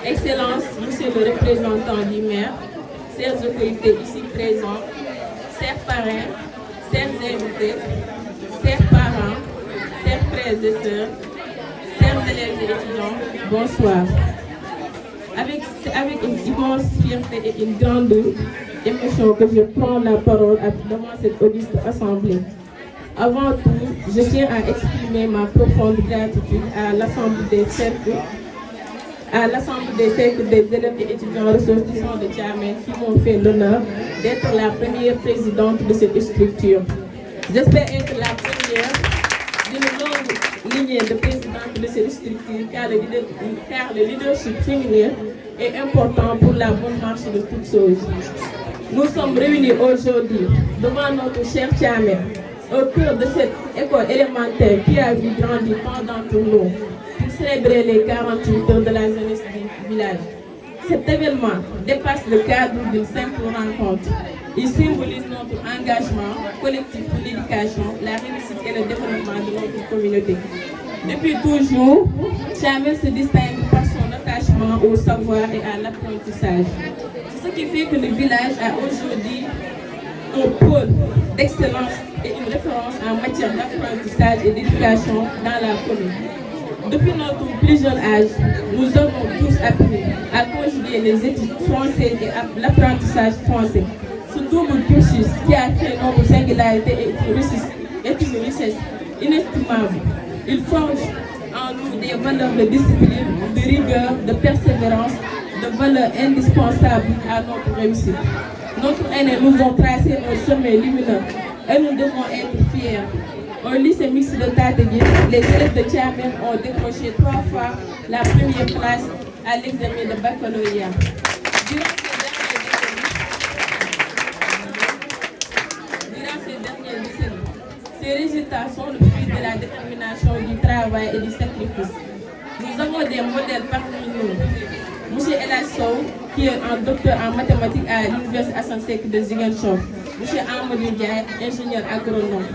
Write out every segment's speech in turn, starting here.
Excellence, Monsieur le représentant du maire, chers autorités ici présents, chers parrains, chers invités, chers parents, chers frères et sœurs, chers élèves et étudiants, bonsoir. Avec une immense fierté et une grande émotion que je prends la parole devant cette auguste assemblée. Avant tout, je tiens à exprimer ma profonde gratitude à l'Assemblée des cercles des élèves et étudiants ressortissants de Thiamène qui m'ont fait l'honneur d'être la première présidente de cette structure. J'espère être la première d'une longue lignée de présidentes de cette structure car le leadership féminin est important pour la bonne marche de toutes choses. Nous sommes réunis aujourd'hui devant notre cher Thiamène, au cœur de cette école élémentaire qui a vu grandir pendant pour nous, pour célébrer les 48 heures de la jeunesse du village. Cet événement dépasse le cadre d'une simple rencontre. Il symbolise notre engagement collectif pour l'éducation, la réussite et le développement de notre communauté. Depuis toujours, Thiamène se distingue par son attachement au savoir et à l'apprentissage. C'est ce qui fait que le village a aujourd'hui un pôle d'excellence et une référence en matière d'apprentissage et d'éducation dans la commune. Depuis notre plus jeune âge, nous avons tous appris à conjuguer les études françaises et l'apprentissage français. Ce double cursus qui a créé notre singularité est une richesse inestimable. Il forge en nous des valeurs de discipline, de rigueur, de persévérance, de valeurs indispensables à notre réussite. Notre aînés nous ont tracé un chemin lumineux et nous devons être fiers. Au lycée mixte de Tataguine, les élèves de Thiamène ont décroché 3 fois la première place à l'examen de baccalauréat. Durant ces dernières décennies, ces résultats sont le fruit de la détermination, du travail et du sacrifice. Nous avons des modèles parmi nous. M. Elas Sow, qui est un docteur en mathématiques à l'Université Assane Seck de Ziguinchor. M. Amadou Ndiaye, ingénieur agronome.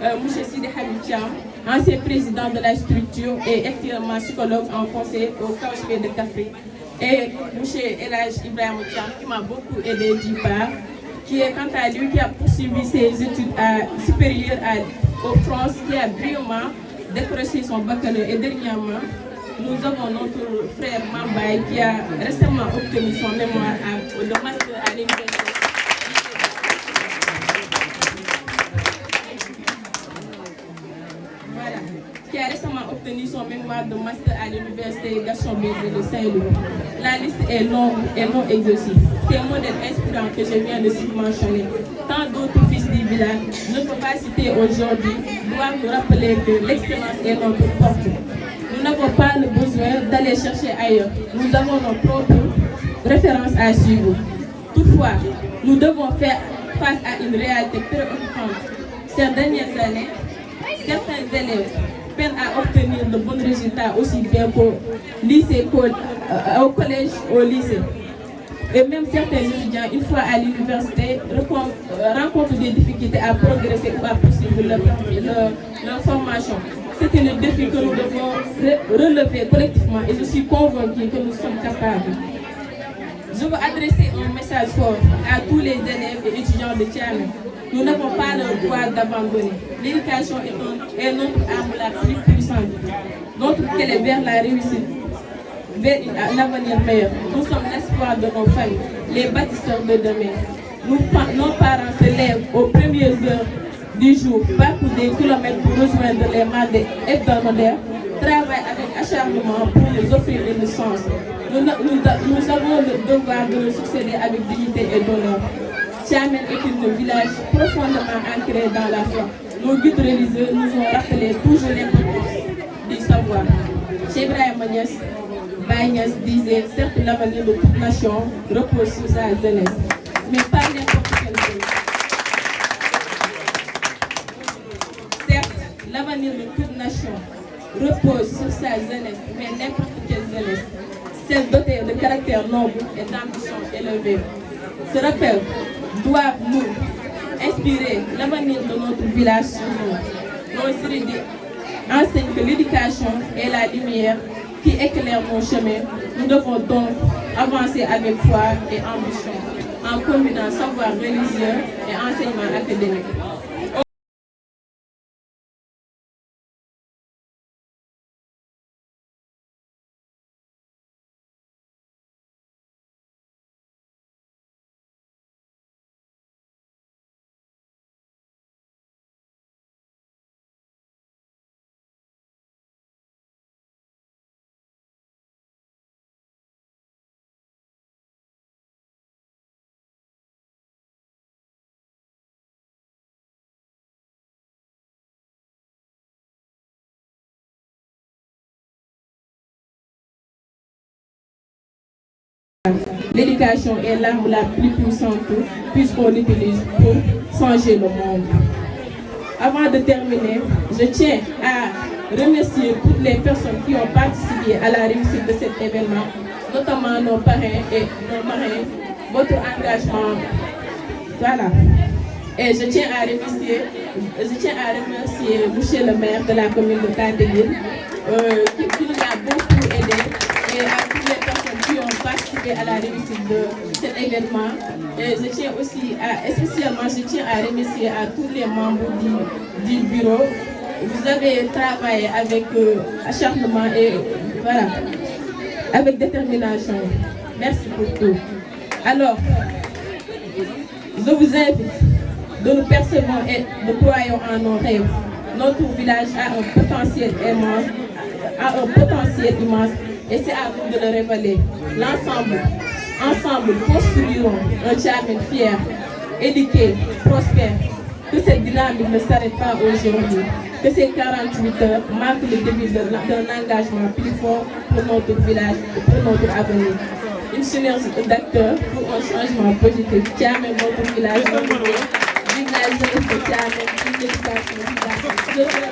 M. Sidi Habib Thiam, ancien président de la structure et actuellement psychologue en conseil au KHP de Kaffrine. Et M. Elhadji Ibrahima Thiam, qui m'a beaucoup aidé d'y part, qui est quant à lui qui a poursuivi ses études supérieures en France, qui a brillamment décroché son baccalauréat. Et dernièrement, nous avons notre frère Mambaye qui a récemment obtenu son mémoire de master à l'université. Voilà, qui a récemment obtenu son mémoire de master à l'université Gaston Berger de Saint-Louis. La liste est longue et non exhaustive. Ces modèles inspirants que je viens de mentionner, tant d'autres fils du village, je ne peux pas citer aujourd'hui, doivent nous rappeler que l'excellence est notre porte. Nous n'avons pas le besoin d'aller chercher ailleurs. Nous avons nos propres références à suivre. Toutefois, nous devons faire face à une réalité préoccupante. Ces dernières années, certains élèves peinent à obtenir de bons résultats aussi bien qu'au lycée, au collège, au lycée. Et même certains étudiants, une fois à l'université, rencontrent des difficultés à progresser ou à poursuivre leur formation. C'est un défi que nous devons relever collectivement et je suis convaincu que nous sommes capables. Je veux adresser un message fort à tous les élèves et étudiants de Thiamène. Nous n'avons pas le droit d'abandonner. L'éducation est notre arme la plus puissante. Notre clé vers la réussite, vers l'avenir meilleur. Nous sommes l'espoir de nos familles, les bâtisseurs de demain. Nos parents se lèvent aux premières heures du jour, parcourent des kilomètres pour rejoindre les marées hebdomadaires, travaillent avec acharnement pour nous offrir une chance. Nous avons le devoir de nous succéder avec dignité et d'honneur. Thiamène est un village profondément ancré dans la foi. Nos guides religieux nous ont rappelé toujours l'importance du savoir. Cheikh Ibrahima Niass, Baye Niass disait, certes l'avenir de toute nation repose sur sa jeunesse, mais pas n'importe quelle chose. Certes, l'avenir de toute nation repose sur sa jeunesse, mais n'importe quelle jeunesse. Celle dotée de caractère noble et d'ambition élevée. Ce rappel doit nous inspirer l'avenir de notre village sur nous. Nos enseigne que l'éducation est la lumière qui éclaire mon chemin. Nous devons donc avancer avec foi et ambition, en combinant savoir religieux et enseignement académique. L'éducation est l'arme la plus puissante puisqu'on l'utilise pour changer le monde. Avant de terminer, je tiens à remercier toutes les personnes qui ont participé à la réussite de cet événement, notamment nos parrains et nos marraines, votre engagement. Voilà. Et je tiens à remercier monsieur le maire de la commune de Tandéguine, qui nous a beaucoup aidés, et à toutes les personnes qui ont participé à la réussite de cet événement. Et je tiens aussi spécialement à remercier à tous les membres du bureau. Vous avez travaillé avec acharnement et voilà, avec détermination. Merci pour tout. Alors, je vous invite de nous percevons et de croyons en nos rêves. Notre village a un potentiel immense et c'est à nous de le révéler. Ensemble, construirons un Tchamen fier, éduqué, prospère. Que cette dynamique ne s'arrête pas aujourd'hui. Que ces 48 heures marquent le début d'un engagement plus fort pour notre village et pour notre avenir. Une synergie d'acteurs pour un changement positif. Tchamen, notre village, notre vie. Vive la jeunesse de Tchamen, vive l'éducation, vive la